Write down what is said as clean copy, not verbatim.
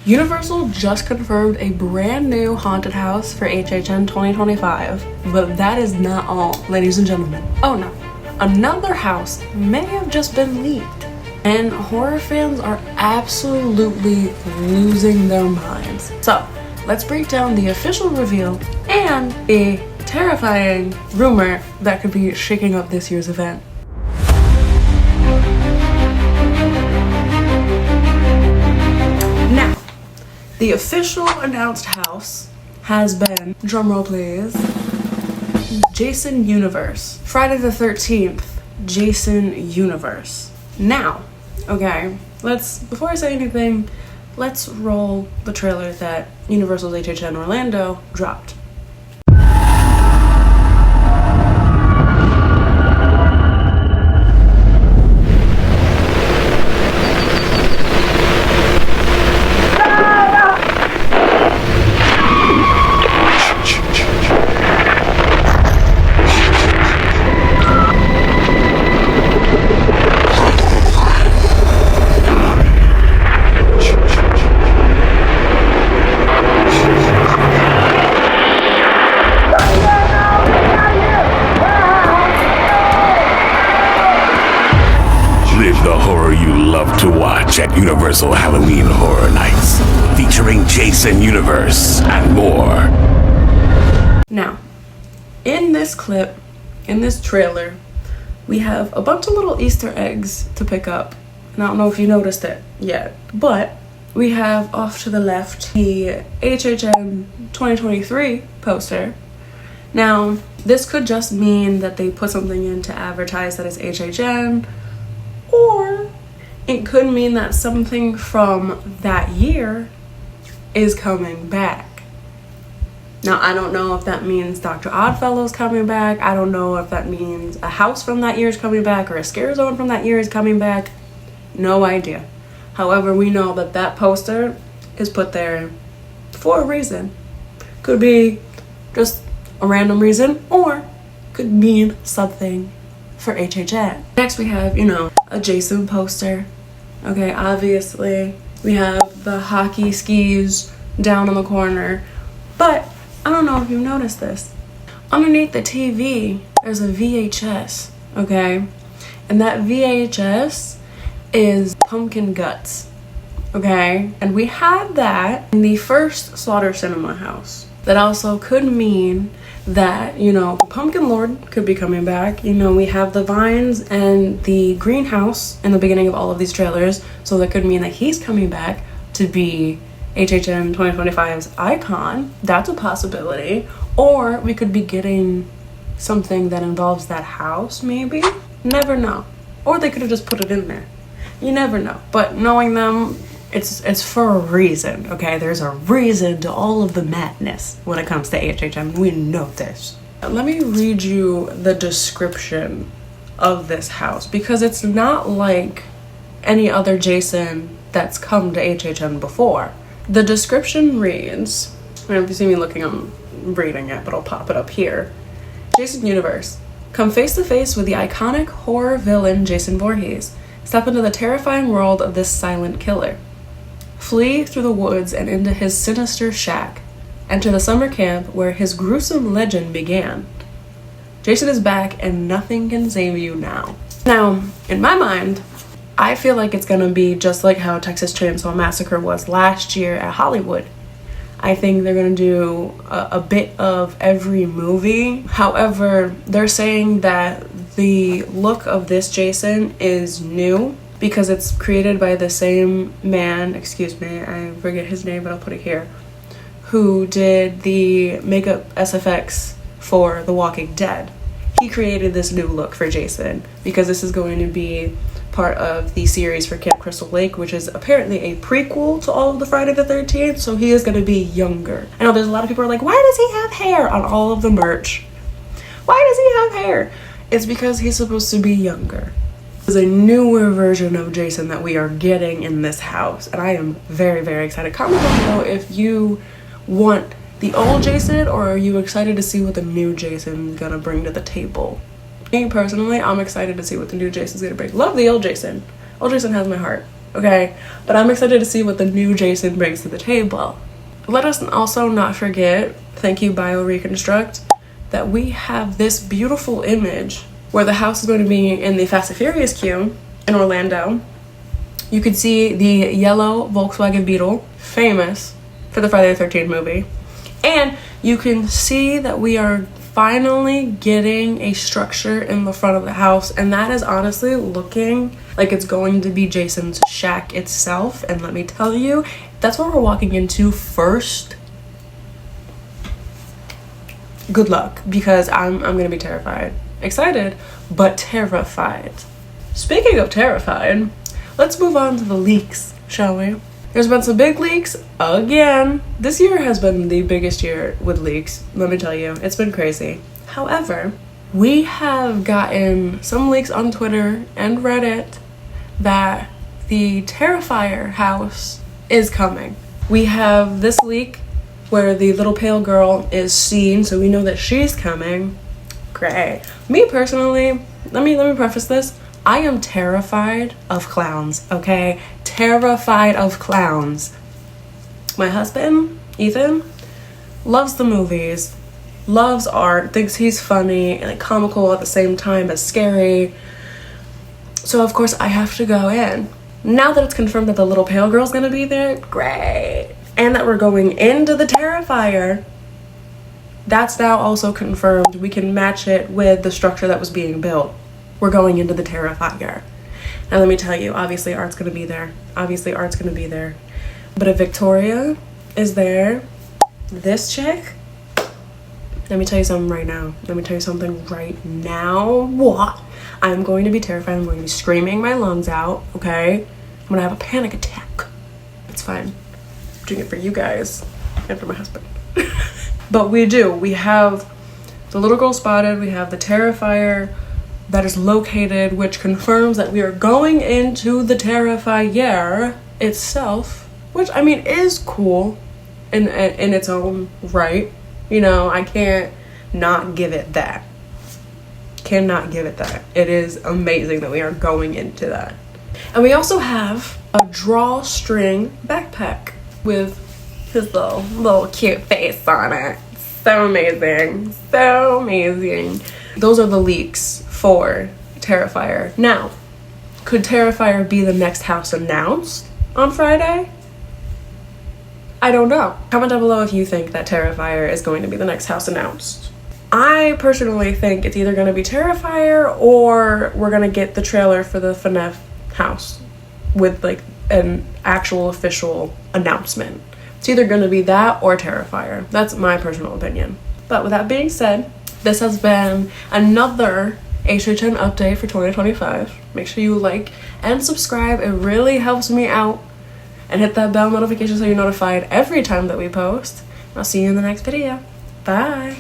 Universal just confirmed a brand new haunted house for HHN 2025, but that is not all, ladies and gentlemen. Oh no, another house may have just been leaked, and horror fans are absolutely losing their minds. So let's break down the official reveal and a terrifying rumor that could be shaking up this year's event. Now, the official announced house has been, drumroll please, Jason Universe. Friday the 13th, Jason Universe. Now, okay, before I say anything, let's roll the trailer that Universal's HHN Orlando dropped. To watch at Universal Halloween Horror Nights, featuring Jason Universe and more. Now, in this clip, in this trailer, we have a bunch of little Easter eggs to pick up. And I don't know if you noticed it yet, but we have off to the left the HHN 2023 poster. Now, this could just mean that they put something in to advertise that it's HHN, or it could mean that something from that year is coming back. Now, I don't know if that means Dr. Oddfellow's coming back. I don't know if that means a house from that year is coming back or a scare zone from that year is coming back. No idea. However, we know that that poster is put there for a reason. Could be just a random reason, or could mean something for HHN. Next, we have, a Jason poster. Okay, obviously, we have the hockey skis down in the corner, but I don't know if you've noticed this. Underneath the TV, there's a VHS, okay? And that VHS is pumpkin guts, okay? And we had that in the first Slaughter Cinema house. That also could mean that, the Pumpkin Lord could be coming back. We have the vines and the greenhouse in the beginning of all of these trailers, so that could mean that he's coming back to be HHN 2025's icon. That's a possibility. Or we could be getting something that involves that house, maybe. Never know. Or they could have just put it in there. You never know. But knowing them, it's for a reason, okay? There's a reason to all of the madness when it comes to HHN. We know this. Let me read you the description of this house, because it's not like any other Jason that's come to HHN before. The description reads, I don't know if you see me looking, I'm reading it, but I'll pop it up here. Jason Universe. Come face to face with the iconic horror villain Jason Voorhees. Step into the terrifying world of this silent killer. Flee through the woods and into his sinister shack. Enter the summer camp where his gruesome legend began. Jason is back and nothing can save you now. Now, in my mind, I feel like it's gonna be just like how Texas Chainsaw Massacre was last year at Hollywood. I think they're gonna do a bit of every movie. However, they're saying that the look of this Jason is new, because it's created by the same man, excuse me, I forget his name, but I'll put it here, who did the makeup SFX for The Walking Dead. He created this new look for Jason, because this is going to be part of the series for Camp Crystal Lake, which is apparently a prequel to all of the Friday the 13th, so he is going to be younger. I know there's a lot of people who are like, why does he have hair on all of the merch? Why does he have hair? It's because he's supposed to be younger. There's a newer version of Jason that we are getting in this house, and I am very, very excited. Comment down below if you want the old Jason, or are you excited to see what the new Jason is gonna bring to the table? Me personally, I'm excited to see what the new Jason's gonna bring. Love the old Jason. Old Jason has my heart. okay? But I'm excited to see what the new Jason brings to the table. Let us also not forget, thank you BioReconstruct, that we have this beautiful image where the house is going to be in the Fast and Furious queue in Orlando. You could see the yellow Volkswagen Beetle, famous for the Friday the 13th movie. And you can see that we are finally getting a structure in the front of the house, and that is honestly looking like it's going to be Jason's shack itself. And let me tell you, that's what we're walking into first. Good luck, because I'm gonna be terrified. Excited, but terrified. Speaking of terrified, let's move on to the leaks, shall we? There's been some big leaks again. This year has been the biggest year with leaks, let me tell you. It's been crazy. However, we have gotten some leaks on Twitter and Reddit that the Terrifier house is coming. We have this leak where the little pale girl is seen, so we know that she's coming. Great. Me personally, let me preface this. I am terrified of clowns, okay? Terrified of clowns. My husband, Ethan, loves the movies, loves art, thinks he's funny and like comical at the same time as scary. So of course I have to go in. Now that it's confirmed that the little pale girl's gonna be there, great. And that we're going into the Terrifier, that's now also confirmed. We can match it with the structure that was being built. We're going into the Terrifier. And let me tell you, obviously art's gonna be there. Obviously art's gonna be there. But if Victoria is there, this chick, let me tell you something right now. Let me tell you something right now. What? I'm going to be terrified. I'm going to be screaming my lungs out, okay? I'm gonna have a panic attack. It's fine. I'm doing it for you guys and for my husband. But we do. We have the little girl spotted. We have the Terrifier that is located, which confirms that we are going into the Terrifier itself, which I mean is cool in its own right. You know, I can't not give it that. Cannot give it that. It is amazing that we are going into that. And we also have a drawstring backpack with his little cute face on it. So amazing. So amazing. Those are the leaks for Terrifier. Now, could Terrifier be the next house announced on Friday? I don't know. Comment down below if you think that Terrifier is going to be the next house announced. I personally think it's either going to be Terrifier or we're going to get the trailer for the FNAF house with like an actual official announcement. It's either going to be that or Terrifier. That's my personal opinion. But with that being said, this has been another HHN update for 2025. Make sure you like and subscribe. It really helps me out. And hit that bell notification so you're notified every time that we post. I'll see you in the next video. Bye.